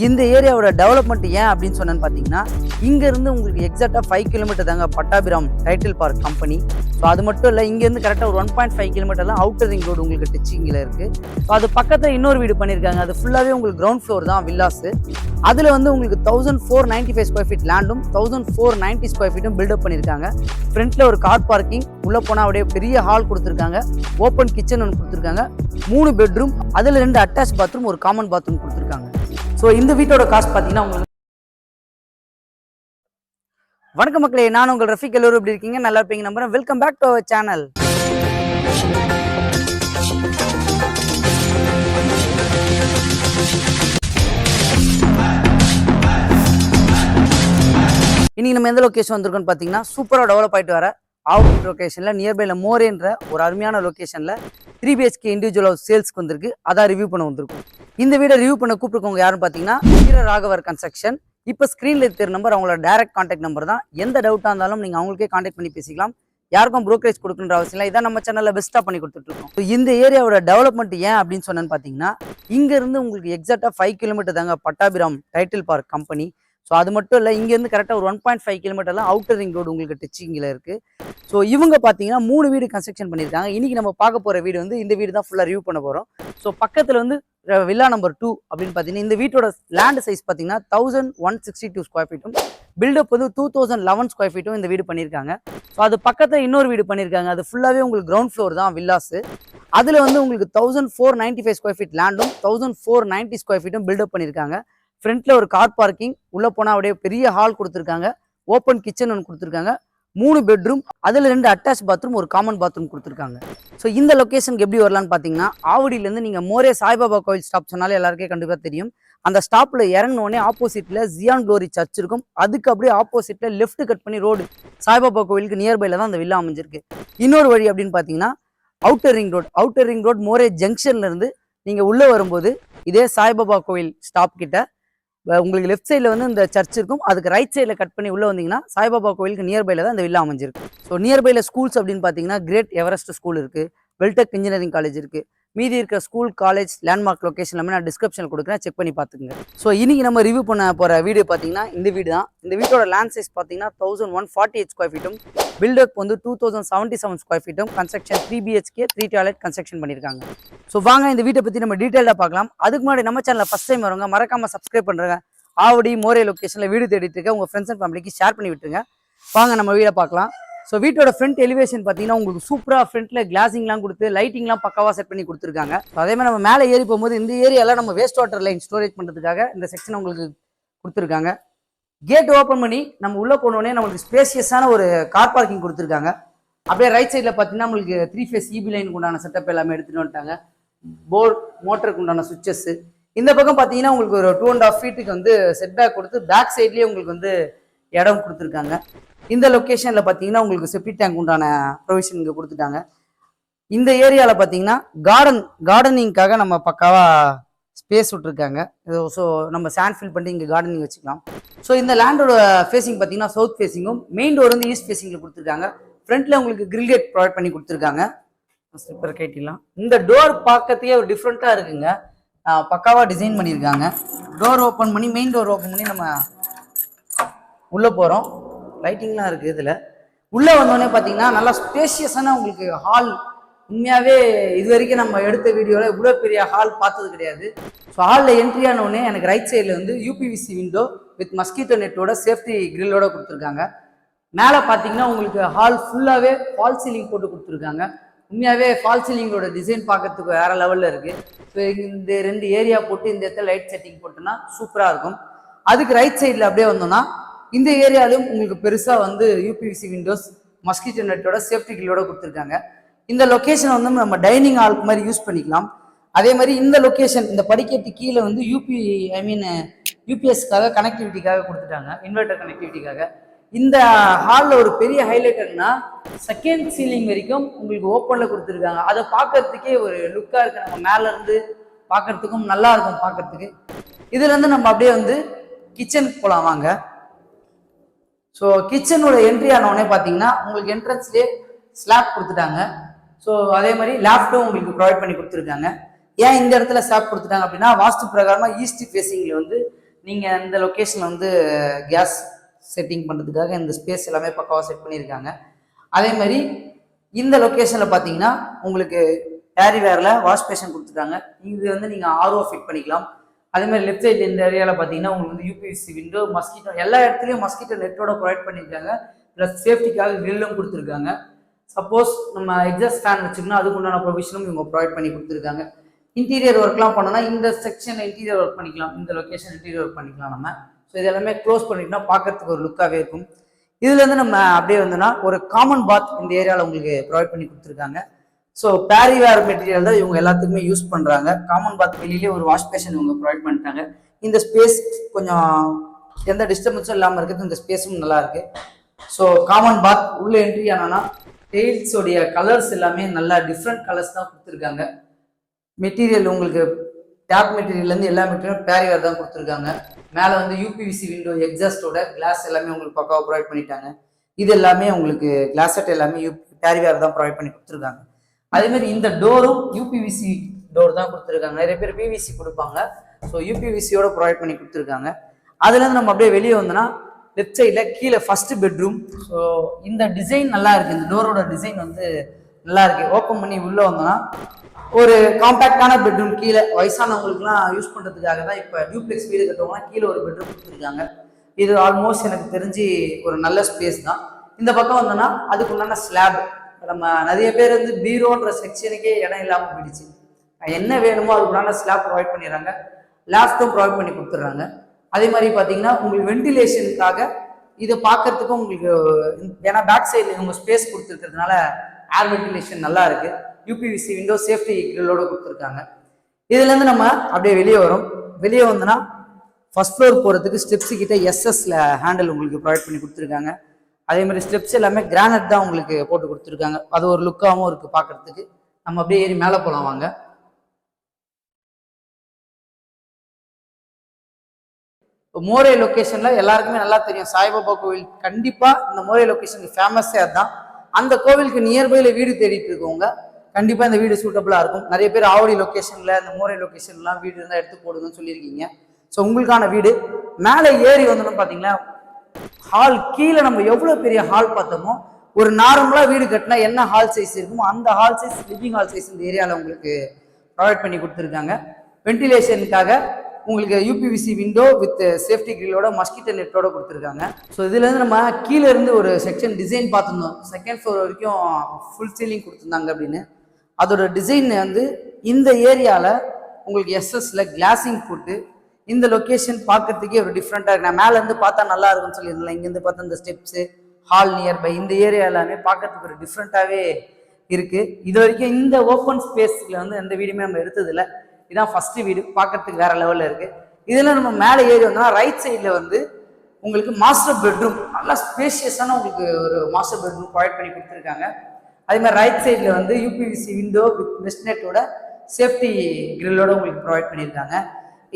இந்த ஏரியாவோட டெவலப்மெண்ட் ஏன் அப்படின்னு சொன்னேன்னு பார்த்தீங்கன்னா, இங்கேருந்து உங்களுக்கு எக்ஸாக்டாக 5 கிலோமீட்டர் தாங்க Pattabiram title park company. So அது மட்டும் இல்லை, இங்கேருந்து கரெக்டாக ஒரு 1.5 கிலோமீட்டர்லாம் அவுட்டர் ரிங் ரோடு உங்களுக்கு டிச்சிங்கில் இருக்குது. ஸோ அது பக்கத்தில் இன்னொரு வீடு பண்ணியிருக்காங்க. அது ஃபுல்லாகவே உங்களுக்கு கிரவுண்ட் ஃப்ளோர் தான் வில்லாஸு. அதில் வந்து உங்களுக்கு 1495 ஸ்கொயர் ஃபீட் லேண்டும் 1490 ஸ்கொயர் ஃபீட்டும் பில்டப் பண்ணியிருக்காங்க. ஃப்ரண்ட்டில் ஒரு கார் பார்க்கிங், உள்ளே போனால் அப்படியே பெரிய ஹால் கொடுத்துருக்காங்க. ஓப்பன் கிச்சன் ஒன்று கொடுத்துருக்காங்க. 3 பெட்ரூம், அதில் 2 அட்டாச் பாத்ரூம், ஒரு காமன் பாத்ரூம் கொடுத்துருக்காங்க. ஸோ இந்த வீட்டோட காஸ்ட் பார்த்தீங்கன்னா உங்களுக்கு. வணக்கம் மக்களே, நான் உங்கள் ரஃபிக். எல்லோரும் எப்படி இருக்கீங்க? நல்லா இருப்பீங்க நம்புறேன். Welcome back to our channel. இன்னைக்கு நம்ம எந்த லொக்கேஷன் வந்திருக்கோம்னு பார்த்தீங்கன்னா, சூப்பராக டெவலப் ஆகிட்டு வர ஆவுட் லொக்கேஷனில் நியர்பைல மோரேன்ற ஒரு அருமையான லொக்கேஷனில் 3 BHK இண்டிவிஜுவல் ஹவுஸ் சேல்ஸ்க்கு வந்திருக்கு. அதான் ரிவ்யூ பண்ண வந்திருக்கும். இந்த வீடை ரிவ்யூ பண்ண கூப்பிட்டுருக்கவங்க யாருன்னு பார்த்தீங்கன்னா, வீர ராகவர் கன்ஸ்ட்ரக்ஷன். இப்போ ஸ்க்ரீனில் இருக்கிற நம்பர் அவங்களோட டைரக்ட் கான்டாக்ட் நம்பர் தான். எந்த டவுட்டாக இருந்தாலும் நீங்கள் அவங்களுக்கே கான்டாக்ட் பண்ணி பேசிக்கலாம். யாருக்கும் ப்ரோக்கரேஜ் கொடுக்குன்ற அவசியம் இல்லை. இதான் நம்ம சேனலில் பெஸ்ட்டாக பண்ணி கொடுத்துட்ருக்கோம். இந்த ஏரியாவோட டெவலப்மெண்ட் ஏன் அப்படின்னு சொன்னேன்னு பார்த்தீங்கன்னா, இங்கேருந்து உங்களுக்கு எக்ஸாக்டாக 5 கிலோமீட்டர் தாங்க Pattabiram title park company. So அது மட்டும் இல்லை, இங்கேருந்து கரெக்டாக ஒரு 1.5 கிலோமீட்டர்லாம் அவுட்டர் ரிங் ரோடு உங்களுக்கு டிச்சிங்கில் இருக்குது. ஸோ இவங்க பார்த்தீங்கன்னா 3 வீடு கன்ஸ்ட்ரக்ஷன் பண்ணியிருக்காங்க. இன்றைக்கி நம்ம பார்க்க போகிற வீடு வந்து இந்த வீடு தான் ஃபுல்லாக ரிவ்யூ பண்ண போகிறோம். ஸோ பக்கத்தில் வந்து வில்லா நம்பர் 2 அப்படின்னு பார்த்தீங்கன்னா, இந்த வீட்டோட லேண்ட் சைஸ் பார்த்தீங்கன்னா 1162 ஸ்கொயர் ஃபீட்டும், பில்டப் வந்து 2011 ஸ்கொயர் ஃபீட்டும் இந்த வீடு பண்ணியிருக்காங்க. ஸோ அது பக்கத்தில் இன்னொரு வீடு பண்ணியிருக்காங்க. அது ஃபுல்லாகவே உங்களுக்கு கிரவுண்ட் ஃப்ளோர் தான் வில்லாஸு. அதில் வந்து உங்களுக்கு 1495 ஸ்கொயர் ஃபீட் லேண்டும் 1490 ஸ்கொயர் ஃபீட்டும் பில்டப் பண்ணியிருக்காங்க. ஃப்ரண்ட்டில் ஒரு கார் பார்க்கிங், உள்ளே போனால் அப்படியே பெரிய ஹால் கொடுத்துருக்காங்க. ஓப்பன் கிச்சன் ஒன்று கொடுத்துருக்காங்க. 3 பெட்ரூம், அதில் 2 அட்டாச் பாத்ரூம், ஒரு காமன் பாத்ரூம் கொடுத்துருக்காங்க. ஸோ இந்த லொக்கேஷனுக்கு எப்படி வரலான்னு பார்த்தீங்கன்னா, ஆவடியிலேருந்து நீங்கள் மோரே சாய்பாபா கோவில் ஸ்டாப் சொன்னாலே எல்லாருக்கே கண்டிப்பாக தெரியும். அந்த ஸ்டாப்பில் இறங்கினோடனே ஆப்போசிட்டில் ஜியான் க்ளோரி சர்ச் இருக்கும். அதுக்கு அப்படியே ஆப்போசிட்டில் லெஃப்ட் கட் பண்ணி ரோடு சாய்பாபா கோவிலுக்கு நியர்பையில் தான் அந்த வில்லா அமைஞ்சிருக்கு. இன்னொரு வழி அப்படின்னு பார்த்தீங்கன்னா, அவுட்டர் ரிங் ரோடு மோரே ஜங்ஷன்லேருந்து நீங்கள் உள்ளே வரும்போது இதே சாய்பாபா கோவில் ஸ்டாப் கிட்ட உங்களுக்கு லெஃப்ட் சைடில் வந்து இந்த சர்ச் இருக்கும். அதுக்கு ரைட் சைடில் கட் பண்ணி உள்ளே வந்தீங்கன்னா சாய்பாபா கோவிலுக்கு நியர்பையில் தான் இந்த வில்லா அமைஞ்சிருக்கு. ஸோ நியர்பையில் ஸ்கூல்ஸ் அப்படின்னு பார்த்தீங்கன்னா, கிரேட் எவரெஸ்ட் ஸ்கூல் இருக்குது, வெல்டெக் இன்ஜினியரிங் காலேஜ் இருக்குது. மீதி இருக்கிற ஸ்கூல், காலேஜ், லேண்ட்மார்க் லொக்கேஷன் எல்லாமே நான் டிஸ்கிரிப்ஷனில் கொடுக்குறேன், செக் பண்ணி பார்த்துக்குங்க. ஸோ இன்றைக்கி நம்ம ரிவ்யூ பண்ண போகிற வீடியோ பார்த்தீங்கன்னா இந்த வீடு தான். இந்த வீட்டோட லேண்ட் சைஸ் பார்த்தீங்கன்னா 1148 ஸ்கொயர் ஃபீட்டும், பில்டப் வந்து 2077 ஸ்கொயர் ஃபீட்டும், கன்ஸ்ட்ரக்ஷன் 3 BHK 3 டாய்லெட் கன்ஸ்ட்ரக்ஷன் பண்ணியிருக்காங்க. ஸோ வாங்க இந்த வீட்டை பற்றி நம்ம டீட்டெயிலாக பார்க்கலாம். அதுக்கு முன்னாடி நம்ம சேனலில் ஃபஸ்ட் டைம் வரவங்க மறக்காமல் சப்ஸ்கிரைப் பண்ணுறேங்க. ஆவடி மோரே லொக்கேஷனில் வீடு தேடிட்டு இருக்க உங்கள் ஃப்ரெண்ட்ஸ் அண்ட் ஃபேமிலிக்கு ஷேர் பண்ணி விட்டுருங்க. வாங்க நம்ம வீடை பார்க்கலாம். ஸோ வீட்டோட ஃப்ரண்ட் எலிவேஷன் பார்த்தீங்கன்னா உங்களுக்கு சூப்பராக ஃப்ரண்ட்டில் கிளாசிங்லாம் கொடுத்து லைட்டிங்லாம் பக்காவாக செட் பண்ணி கொடுத்துருக்காங்க. ஸோ அதே மாதிரி நம்ம மேலே ஏறி போகும்போது இந்த ஏரியாவில் நம்ம வேஸ்ட் வாட்டர் லைன் ஸ்டோரேஜ் பண்ணுறதுக்காக இந்த செக்ஷன் உங்களுக்கு கொடுத்துருக்காங்க. கேட் ஓப்பன் பண்ணி நம்ம உள்ளே போனோடனே நம்மளுக்கு ஸ்பேசியஸான ஒரு கார் பார்க்கிங் கொடுத்துருக்காங்க. அப்படியே ரைட் சைடில் பார்த்தீங்கன்னா நம்மளுக்கு 3 ஃபேஸ் EB லைனுக்கு உண்டான செட்டப் எல்லாமே எடுத்துகிட்டு வந்துட்டாங்க. போர்ட், மோட்டருக்கு உண்டான சுவிச்சஸ்ஸு. இந்த பக்கம் பார்த்தீங்கன்னா உங்களுக்கு ஒரு 2.5 ஃபீட்டுக்கு வந்து செட் பேக் கொடுத்து பேக் சைட்லேயே உங்களுக்கு வந்து இடம் கொடுத்துருக்காங்க. இந்த லொக்கேஷனில் பார்த்தீங்கன்னா உங்களுக்கு செப்டி டேங்க் உண்டான ப்ரொவிஷன் இங்கே கொடுத்துட்டாங்க. இந்த ஏரியாவில் பார்த்தீங்கன்னா கார்டனிங்காக நம்ம பக்காவாக ஸ்பேஸ் விட்டுருக்காங்க. ஸோ நம்ம சாண்ட் ஃபில் பண்ணி இங்கே கார்டனிங் வச்சுக்கலாம். ஸோ இந்த லேண்டோட ஃபேஸிங் பார்த்தீங்கன்னா சவுத் ஃபேஸிங்கும், மெயின் டோர் வந்து ஈஸ்ட் ஃபேஸிங்கில் கொடுத்துருக்காங்க. ஃப்ரண்ட்டில் உங்களுக்கு கிரில் கேட் ப்ரொவைட் பண்ணி கொடுத்துருக்காங்க. ஸ்லிப்பர் கேட்டிலாம் இந்த டோர் பார்க்கறதுக்கே ஒரு டிஃப்ரெண்ட்டாக இருக்குங்க. பக்காவாக டிசைன் பண்ணியிருக்காங்க. டோர் ஓப்பன் பண்ணி மெயின் டோர் ஓப்பன் பண்ணி நம்ம உள்ளே போகிறோம். லைட்டிங்லாம் இருக்குது. இதில் உள்ளே வந்தோடனே பார்த்தீங்கன்னா நல்லா ஸ்பேஷியஸான உங்களுக்கு ஹால். உண்மையாகவே இது வரைக்கும் நம்ம எடுத்த வீடியோவில் இவ்வளோ பெரிய ஹால் பார்த்தது கிடையாது. ஸோ ஹாலில் என்ட்ரி ஆனோடனே எனக்கு ரைட் சைடில் வந்து UPVC விண்டோ வித் மஸ்கிட்டோ நெட்டோட சேஃப்டி கிரில்லோட கொடுத்துருக்காங்க. மேலே பார்த்தீங்கன்னா உங்களுக்கு ஹால் ஃபுல்லாகவே ஃபால் சீலிங் போட்டு கொடுத்துருக்காங்க. உண்மையாகவே ஃபால் சீலிங்கோட டிசைன் பார்க்கறதுக்கு வேறு லெவலில் இருக்குது. ஸோ இந்த 2 ஏரியா போட்டு இந்த இடத்துல லைட் செட்டிங் போட்டோன்னா சூப்பராக இருக்கும். அதுக்கு ரைட் சைடில் அப்படியே வந்தோம்னா இந்த ஏரியாலையும் உங்களுக்கு பெருசாக வந்து UPVC விண்டோஸ் மஸ்கிட்டோ நெட்டோட சேஃப்டி கிரில்லோட கொடுத்துருக்காங்க. இந்த லொக்கேஷன் வந்து நம்ம டைனிங் ஹாலுக்கு மாதிரி யூஸ் பண்ணிக்கலாம். அதே மாதிரி இந்த லொக்கேஷன் இந்த படிக்கட்டு கீழே வந்து UPSக்காக கனெக்டிவிட்டிக்காக கொடுத்துட்டாங்க, இன்வெர்டர் கனெக்டிவிட்டிக்காக. இந்த ஹாலில் ஒரு பெரிய ஹைலைட் என்னன்னா செகண்ட் சீலிங் வரைக்கும் உங்களுக்கு ஓப்பனில் கொடுத்துருக்காங்க. அதை பார்க்கறதுக்கே ஒரு லுக்காக இருக்குது. நம்ம மேலேருந்து பார்க்கறதுக்கும் நல்லா இருக்கும் பார்க்கறதுக்கு. இதுலேருந்து நம்ம அப்படியே வந்து கிச்சனுக்கு போகலாம் வாங்க. ஸோ கிச்சனோட என்ட்ரி ஆனோடனே பார்த்தீங்கன்னா உங்களுக்கு என்ட்ரன்ஸ்லேயே ஸ்லாப் கொடுத்துட்டாங்க. ஸோ அதே மாதிரி லேப்டும் உங்களுக்கு ப்ரொவைட் பண்ணி கொடுத்துருக்காங்க. ஏன் இந்த இடத்துல ஸ்லாப் கொடுத்துட்டாங்க அப்படின்னா, வாஸ்து பிரகாரமாக ஈஸ்ட் ஃபேஸிங்கில் வந்து நீங்கள் இந்த லொக்கேஷனில் வந்து கேஸ் செட்டிங் பண்ணுறதுக்காக இந்த ஸ்பேஸ் எல்லாமே பக்காவாக செட் பண்ணியிருக்காங்க. அதே மாதிரி இந்த லொக்கேஷனில் பார்த்தீங்கன்னா உங்களுக்கு வேரிவேரில் வாஷ் பேஷன் கொடுத்துருக்காங்க. இது வந்து நீங்கள் ஆர்ஓ ஃபிட் பண்ணிக்கலாம். அதே மாதிரி லெஃப்ட் சைடு இந்த ஏரியாவில் பார்த்தீங்கன்னா உங்களுக்கு வந்து யூபிவிசி விண்டோ, மஸ்கிட்டோ எல்லா இடத்துலையும் மஸ்கிட்டோ நெட்டோட ப்ரொவைட் பண்ணியிருக்காங்க. ப்ளஸ் சேஃப்டிக்காக கிரில்லும் கொடுத்துருக்காங்க. சப்போஸ் நம்ம எக்ஸாஸ்ட் ஃபேன் வச்சுக்கணும், அதுக்கு உண்டான ப்ரொவிஷனும் இவங்க ப்ரொவைட் பண்ணி கொடுத்துருக்காங்க. இன்டீரியர் ஒர்க்லாம் பண்ணோன்னா இந்த செக்ஷனில் இன்டீரியர் ஒர்க் பண்ணிக்கலாம், இந்த லொக்கேஷன் இன்டீரியர் ஒர்க் பண்ணிக்கலாம் நம்ம. ஸோ இது எல்லாமே க்ளோஸ் பண்ணிட்டோம்னா பார்க்கறதுக்கு ஒரு லுக்காகவே இருக்கும். இதுலேருந்து நம்ம அப்படியே வந்தோம்னா ஒரு காமன் பாத் இந்த ஏரியாவில் உங்களுக்கு ப்ரொவைட் பண்ணி கொடுத்துருக்காங்க. ஸோ பேரிவேர் மெட்டீரியல் தான் இவங்க எல்லாத்துக்குமே யூஸ் பண்ணுறாங்க. காமன் பாத் வெளியிலேயே ஒரு வாஷ் பேஷன் இவங்க ப்ரொவைட் பண்ணிட்டாங்க. இந்த ஸ்பேஸ் கொஞ்சம் எந்த டிஸ்டர்பன்ஸும் இல்லாமல் இருக்குது, இந்த ஸ்பேஸும் நல்லா இருக்கு. ஸோ காமன் பாத் உள்ள என்ட்ரி ஆனோன்னா டெயில்ஸோடைய கலர்ஸ் எல்லாமே நல்லா டிஃப்ரெண்ட் கலர்ஸ் தான் கொடுத்துருக்காங்க. மெட்டீரியல் உங்களுக்கு டேப் மெட்டீரியல்லேருந்து எல்லா மெட்டீரியலும் பேரிவேர் தான் கொடுத்துருக்காங்க. மேலே வந்து யூபிவிசி விண்டோ எக்ஸாஸ்டோட கிளாஸ் எல்லாமே உங்களுக்கு பக்காவாக ப்ரொவைட் பண்ணிட்டாங்க. இது எல்லாமே உங்களுக்கு கிளாஸட் எல்லாமே பேரிவேர் தான் ப்ரொவைட் பண்ணி கொடுத்துருக்காங்க. அதேமாதிரி இந்த டோரும் யூபிவிசி டோர் தான் கொடுத்துருக்காங்க. நிறைய பேர் பிவிசி கொடுப்பாங்க. ஸோ யூபிவிசியோட ப்ரொவைட் பண்ணி கொடுத்துருக்காங்க. அதுலேருந்து நம்ம அப்படியே வெளியே வந்தோம்னா லெஃப்ட் சைடில் கீழே ஃபர்ஸ்ட் பெட்ரூம். ஸோ இந்த டிசைன் நல்லா இருக்குது. இந்த டோரோட டிசைன் வந்து நல்லா இருக்கு. ஓப்பன் பண்ணி உள்ளே வந்தோம்னா ஒரு காம்பேக்டான பெட்ரூம். கீழே வயசானவங்களுக்குலாம் யூஸ் பண்ணுறதுக்காக தான் இப்போ டியூப்ளெக்ஸ் வீடு கட்டுவாங்கன்னா கீழே ஒரு பெட்ரூம் கொடுத்துருக்காங்க. இது ஆல்மோஸ்ட் எனக்கு தெரிஞ்சு ஒரு நல்ல ஸ்பேஸ் தான். இந்த பக்கம் வந்தோம்னா அதுக்கு உண்டான ஸ்லாப். நம்ம நிறைய பேர் வந்து பீரோன்ற செக்ஷனுக்கே இடம் இல்லாமல் போயிடுச்சு. என்ன வேணுமோ அதுக்குண்டான ஸ்லாப் ப்ரொவைட் பண்ணிடுறாங்க. லாஃப்ட்டும் ப்ரொவைட் பண்ணி கொடுத்துட்றாங்க. அதே மாதிரி பார்த்தீங்கன்னா உங்களுக்கு வென்டிலேஷனுக்காக இதை பார்க்கறதுக்கும் உங்களுக்கு, ஏன்னா பேக் சைடில் இவங்க ஸ்பேஸ் கொடுத்துருக்கிறதுனால ஏர் வென்டிலேஷன் நல்லா இருக்கு. யூபிவிசி விண்டோ சேஃப்டி கிரில்லோட கொடுத்துருக்காங்க. இதுலேருந்து நம்ம அப்படியே வெளியே வரும். வெளியே வந்தோன்னா ஃபர்ஸ்ட் ஃப்ளோர் போகிறதுக்கு ஸ்டெப்ஸு கிட்ட எஸ்எஸ்ல ஹேண்டில் உங்களுக்கு ப்ரொவைட் பண்ணி கொடுத்துருக்காங்க. அதே மாதிரி ஸ்டெப்ஸ் எல்லாமே கிரானைட் தான் உங்களுக்கு போட்டு கொடுத்துருக்காங்க. அது ஒரு லுக்காகவும் இருக்குது பார்க்கறதுக்கு. நம்ம அப்படியே ஏறி மேலே போகலாம் வாங்க. மோரே லொக்கேஷன்ல எல்லாருக்குமே நல்லா தெரியும் சாய்பாபா கோவில். கண்டிப்பா இந்த மோரே லொக்கேஷனுக்கு ஃபேமஸே அதுதான். அந்த கோவிலுக்கு நியர்பைல வீடு தேடிட்டு இருக்கவங்க கண்டிப்பா இந்த வீடு சூட்டபிளா இருக்கும். நிறைய பேர் ஆவடி லொக்கேஷன்ல இந்த மோரே லொக்கேஷன்லாம் வீடு இருந்தால் எடுத்து போடுங்கன்னு சொல்லியிருக்கீங்க. ஸோ உங்களுக்கான வீடு மேலே ஏறி வந்தோம்னு பார்த்தீங்கன்னா ஹால் கீழே நம்ம எவ்வளோ பெரிய ஹால் பார்த்தோமோ, ஒரு நார்மலாக வீடு கட்டினா என்ன ஹால் சைஸ் இருக்குமோ அந்த hall size living hall size இந்த ஏரியாவில் உங்களுக்கு ப்ரொவைட் பண்ணி கொடுத்துருக்காங்க. வென்டிலேஷனுக்காக உங்களுக்கு யூபிவிசி விண்டோ வித் சேஃப்டி கிரில்லோட மஸ்கிட்டோ நெட்டோட கொடுத்துருக்காங்க. ஸோ இதுலேருந்து நம்ம கீழே இருந்து ஒரு செக்ஷன் டிசைன் பார்த்துருந்தோம். செகண்ட் ஃப்ளோர் வரைக்கும் ஃபுல் சீலிங் கொடுத்துருந்தாங்க அப்படின்னு. அதோட டிசைன் வந்து இந்த ஏரியாவில் உங்களுக்கு எஸ்எஸ்ல கிளாஸிங் போட்டு இந்த லொக்கேஷன் பார்க்கறதுக்கே ஒரு டிஃப்ரெண்ட்டாக இருக்கு. நான் மேலேருந்து பார்த்தா நல்லா இருக்குன்னு சொல்லியிருந்தேன். இங்கேருந்து பார்த்தா இந்த ஸ்டெப்ஸு ஹால் நியர்பை இந்த ஏரியா எல்லாமே பார்க்கறதுக்கு ஒரு டிஃப்ரெண்ட்டாகவே இருக்குது. இது வரைக்கும் இந்த ஓப்பன் ஸ்பேஸில் வந்து எந்த வீடுமே நம்ம எடுத்ததில்லை. இதான் ஃபர்ஸ்ட் வீடு. பார்க்கறதுக்கு வேற லெவலில் இருக்குது. இதில் நம்ம மேலே ஏறி வந்தோம்னா ரைட் சைடில் வந்து உங்களுக்கு மாஸ்டர் பெட்ரூம் நல்லா ஸ்பேஷியஸான உங்களுக்கு ஒரு மாஸ்டர் பெட்ரூம் ப்ரொவைட் பண்ணி கொடுத்துருக்காங்க. அதே மாதிரி ரைட் சைடில் வந்து யூபிவிசி விண்டோ வித் மெஷ்நெட்டோட சேஃப்டி கிரில்லோட உங்களுக்கு ப்ரொவைட் பண்ணியிருக்காங்க.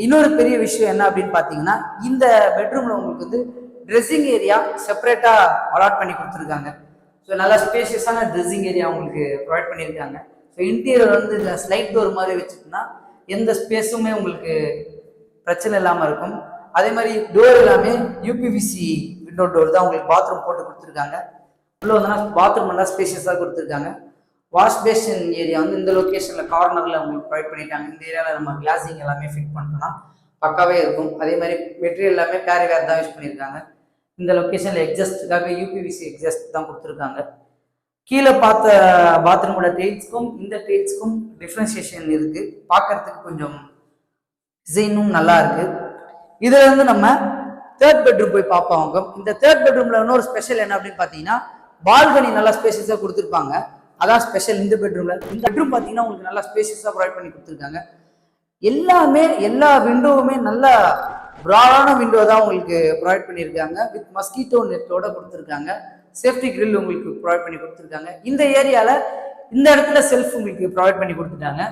இன்னொரு பெரிய விஷயம் என்ன அப்படின்னு பார்த்தீங்கன்னா இந்த பெட்ரூமில் உங்களுக்கு வந்து ட்ரெஸ்ஸிங் ஏரியா செப்பரேட்டாக அலாட் பண்ணி கொடுத்துருக்காங்க. ஸோ நல்லா ஸ்பேஷியஸான ட்ரெஸ்ஸிங் ஏரியா உங்களுக்கு ப்ரொவைட் பண்ணியிருக்காங்க. ஸோ இன்டீரியர் வந்து இந்த ஸ்லைட் டோர் மாதிரி வச்சுட்டோம்னா எந்த ஸ்பேஸுமே உங்களுக்கு பிரச்சனை இல்லாமல் இருக்கும். அதே மாதிரி டோர் எல்லாமே யூபிவிசி விண்டோ டோர் தான் உங்களுக்கு பாத்ரூம் போட்டு கொடுத்துருக்காங்க. உள்ள வந்தோன்னா பாத்ரூம் நல்லா ஸ்பேஷியஸாக கொடுத்துருக்காங்க. வாஷ் பேஷன் ஏரியா வந்து இந்த லொக்கேஷனில் கார்னரில் உங்களுக்கு ப்ரொவைட் பண்ணிட்டாங்க. இந்த ஏரியாவில் நம்ம கிளாஸிங் எல்லாமே ஃபிட் பண்ணோம்னா பக்காவே இருக்கும். அதே மாதிரி மெட்டீரியல் எல்லாமே பேரிவேர் தான் யூஸ் பண்ணியிருக்காங்க. இந்த லொக்கேஷனில் எக்ஸாஸ்டுக்காக யூபிவிசி எக்ஸாஸ்ட் தான் கொடுத்துருக்காங்க. கீழே பார்த்த பாத்ரூமோட டைல்ஸ்க்கும் இந்த டைல்ஸ்க்கும் டிஃப்ரென்சியேஷன் இருக்குது. பார்க்கறதுக்கு கொஞ்சம் டிசைனும் நல்லா இருக்குது. இதுல இருந்து நம்ம தேர்ட் பெட்ரூம் போய் பார்ப்பாங்க. இந்த தேர்ட் பெட்ரூம்ல இன்னொரு ஸ்பெஷல் என்ன அப்படின்னு பார்த்தீங்கன்னா பால்கனி நல்லா ஸ்பேஷியஸாக கொடுத்துருப்பாங்க. அதான் ஸ்பெஷல் இந்த பெட்ரூம்ல. இந்த பெட்ரூம் பார்த்தீங்கன்னா உங்களுக்கு நல்லா ஸ்பேஷியஸாக ப்ரொவைட் பண்ணி கொடுத்துருக்காங்க. எல்லா விண்டோவுமே நல்லா ப்ராடான விண்டோ தான் உங்களுக்கு ப்ரொவைட் பண்ணியிருக்காங்க. வித் மஸ்கிட்டோ நெட்டோட கொடுத்துருக்காங்க. சேஃப்டி கிரில் உங்களுக்கு ப்ரொவைட் பண்ணி கொடுத்துருக்காங்க. இந்த ஏரியாவில் இந்த இடத்துல செல்ஃப் உங்களுக்கு ப்ரொவைட் பண்ணி கொடுத்துட்டாங்க.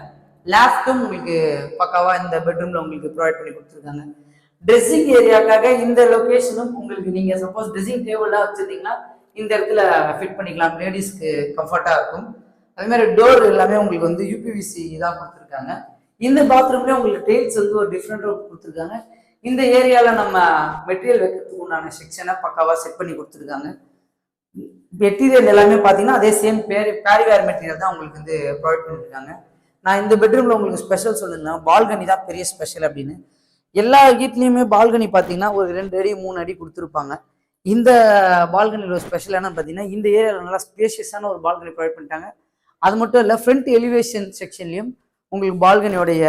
லேப்டும் உங்களுக்கு பக்காவாக இந்த பெட்ரூமில் உங்களுக்கு ப்ரொவைட் பண்ணி கொடுத்துருக்காங்க. ட்ரெஸ்ஸிங் ஏரியாக்காக இந்த லொக்கேஷனும் உங்களுக்கு நீங்கள் சப்போஸ் ட்ரெஸ்ஸிங் டேபிளாக வச்சுருந்தீங்கன்னா இந்த இடத்துல ஃபிட் பண்ணிக்கலாம். லேடிஸ்க்கு கம்ஃபர்ட்டாக இருக்கும். அதே மாதிரி டோர் எல்லாமே உங்களுக்கு வந்து யூபிவிசி தான் கொடுத்துருக்காங்க. இந்த பாத்ரூம்லேயே உங்களுக்கு டைல்ஸ் வந்து ஒரு டிஃப்ரெண்ட்டாக கொடுத்துருக்காங்க. இந்த ஏரியாவில் நம்ம மெட்டீரியல் வைக்கிறதுக்கு உண்டான செக்ஷனை பக்காவாக செட் பண்ணி கொடுத்துருக்காங்க. மெட்டீரியல் எல்லாமே பார்த்தீங்கன்னா அதே சேம் பேரிவேர் மெட்டீரியல் தான் உங்களுக்கு வந்து ப்ரொவைட் பண்ணியிருக்காங்க. நான் இந்த பெட்ரூமில் உங்களுக்கு ஸ்பெஷல் சொல்லியிருந்தேன், பால்கனி தான் பெரிய ஸ்பெஷல் அப்படின்னு. எல்லா வீட்லேயுமே பால்கனி பார்த்தீங்கன்னா ஒரு 2 அடி 3 அடி கொடுத்துருப்பாங்க. இந்த பால்கனியில் ஒரு ஸ்பெஷல் என்னன்னு பார்த்தீங்கன்னா இந்த ஏரியாவில் நல்லா ஸ்பேஷியஸான ஒரு பால்கனி ப்ரொவைட் பண்ணிட்டாங்க. அது மட்டும் இல்லை, ஃப்ரண்ட் எலிவேஷன் செக்ஷன்லையும் உங்களுக்கு பால்கனியோடைய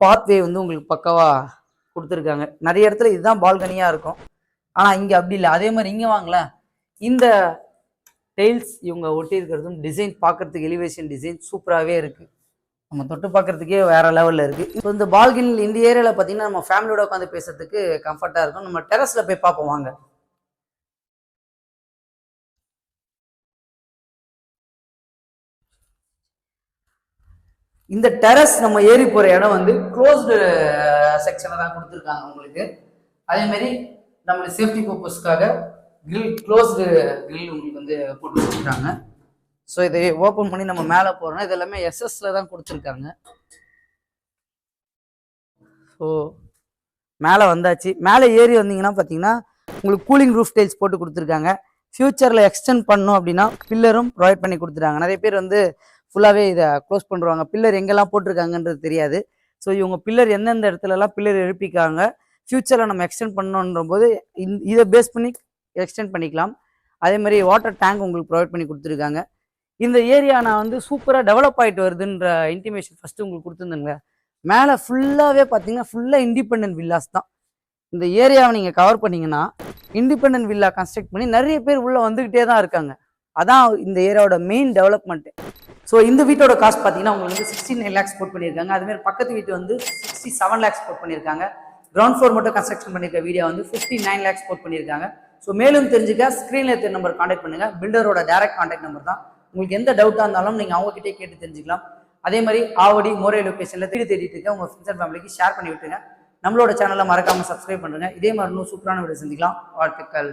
பாத்வே வந்து உங்களுக்கு பக்காவாக கொடுத்துருக்காங்க. நிறைய இடத்துல இதுதான் பால்கனியாக இருக்கும், ஆனால் இங்கே அப்படி இல்லை. அதே மாதிரி இங்கே வாங்கலாம், இந்த டைல்ஸ் இவங்க ஒட்டி இருக்கிறதும் டிசைன் பார்க்கறதுக்கு எலிவேஷன் டிசைன் சூப்பராகவே இருக்குது. நம்ம தொட்டு பார்க்கறதுக்கே வேற லெவலில் இருக்குது. இப்போ இந்த பால்கனியில் இந்த ஏரியாவில் பார்த்தீங்கன்னா நம்ம ஃபேமிலியோட உட்காந்து பேசுறதுக்கு கம்ஃபர்ட்டாக இருக்கும். நம்ம டெரஸில் போய் பார்ப்போம் வாங்க. இந்த டெரஸ் நம்ம ஏறி போகிற இடம் வந்து க்ளோஸ்டு செக்ஷனில் தான் கொடுத்துருக்காங்க உங்களுக்கு. அதேமாரி நம்மளுக்கு சேஃப்டி பர்பஸ்க்காக க்ளோஸ்டு கிரில் உங்களுக்கு வந்து போட்டு வச்சுருக்காங்க. ஸோ இதை ஓப்பன் பண்ணி நம்ம மேலே போகிறோம்னா இது எல்லாமே எஸ்எஸ்ல தான் கொடுத்துருக்காங்க. ஸோ மேலே வந்தாச்சு. மேலே ஏறி வந்தீங்கன்னா பார்த்தீங்கன்னா உங்களுக்கு கூலிங் ரூஃப் டைல்ஸ் போட்டு கொடுத்துருக்காங்க. ஃபியூச்சரில் எக்ஸ்டெண்ட் பண்ணோம் அப்படின்னா பில்லரும் ப்ரொவைட் பண்ணி கொடுத்துருக்காங்க. நிறைய பேர் வந்து ஃபுல்லாகவே இதை க்ளோஸ் பண்ணுறாங்க, பில்லர் எங்கெல்லாம் போட்டிருக்காங்கன்றது தெரியாது. ஸோ இவங்க பில்லர் எந்தெந்த இடத்துலலாம் பில்லர் எழுப்பிக்காங்க, ஃபியூச்சரில் நம்ம எக்ஸ்டெண்ட் பண்ணணுன்ற போது இதை பேஸ் பண்ணி எக்ஸ்டெண்ட் பண்ணிக்கலாம். அதே மாதிரி வாட்டர் டேங்க் உங்களுக்கு ப்ரொவைட் பண்ணி கொடுத்துருக்காங்க. இந்த ஏரியா நான் வந்து சூப்பராக டெவலப் ஆகிட்டு வருதுன்ற இன்டிமேஷன் ஃபஸ்ட்டு உங்களுக்கு கொடுத்துருந்தேங்க. மேலே ஃபுல்லாகவே பார்த்தீங்கன்னா ஃபுல்லாக இண்டிபெண்டன்ட் வில்லாஸ் தான். இந்த ஏரியாவை நீங்கள் கவர் பண்ணிங்கன்னா இண்டிபெண்டன்ட் வில்லா கன்ஸ்ட்ரக்ட் பண்ணி நிறைய பேர் உள்ளே வந்துக்கிட்டே தான் இருக்காங்க. அதான் இந்த ஏரியாவோட மெயின் டெவலப்மெண்ட்டு. ஸோ இந்த வீட்டோட காஸ்ட் பார்த்தீங்கன்னா உங்களுக்கு வந்து 69 lakhs போட் பண்ணியிருக்காங்க. அதுமாதிரி பக்கத்து வீட்டு வந்து 67 lakhs போட் பண்ணியிருக்காங்க. கிரவுண்ட் ஃப்ளோர் மட்டும் கன்ஸ்ட்ரக்ஷன் பண்ணியிருக்க வீடியோ வந்து 59 lakhs போட் பண்ணியிருக்காங்க. ஸோ மேலும் தெரிஞ்சுக்க ஸ்க்ரீனில் இருக்கிற நம்பர் காண்டாக்ட் பண்ணுங்கள். பில்டரோட டைரக்ட் காண்டாக்ட் நம்பர் தான். உங்களுக்கு எந்த டவுட்டாக இருந்தாலும் நீங்கள் அவங்ககிட்டே கேட்டு தெரிஞ்சுக்கலாம். அதே மாதிரி ஆவடி மோரே லொக்கேஷனில் தேடிட்டு இருக்க உங்கள் ஃப்ரெண்ட்ஸ் அண்ட் ஃபேமிலிக்கு ஷேர் பண்ணி விட்டுருங்க. நம்மளோட சேனலை மறக்காமல் சப்ஸ்கிரைப் பண்ணுங்க. இதே மாதிரி இன்னும் சூப்பரான வீடியோ சந்திக்கலாம். வாழ்த்துக்கள்.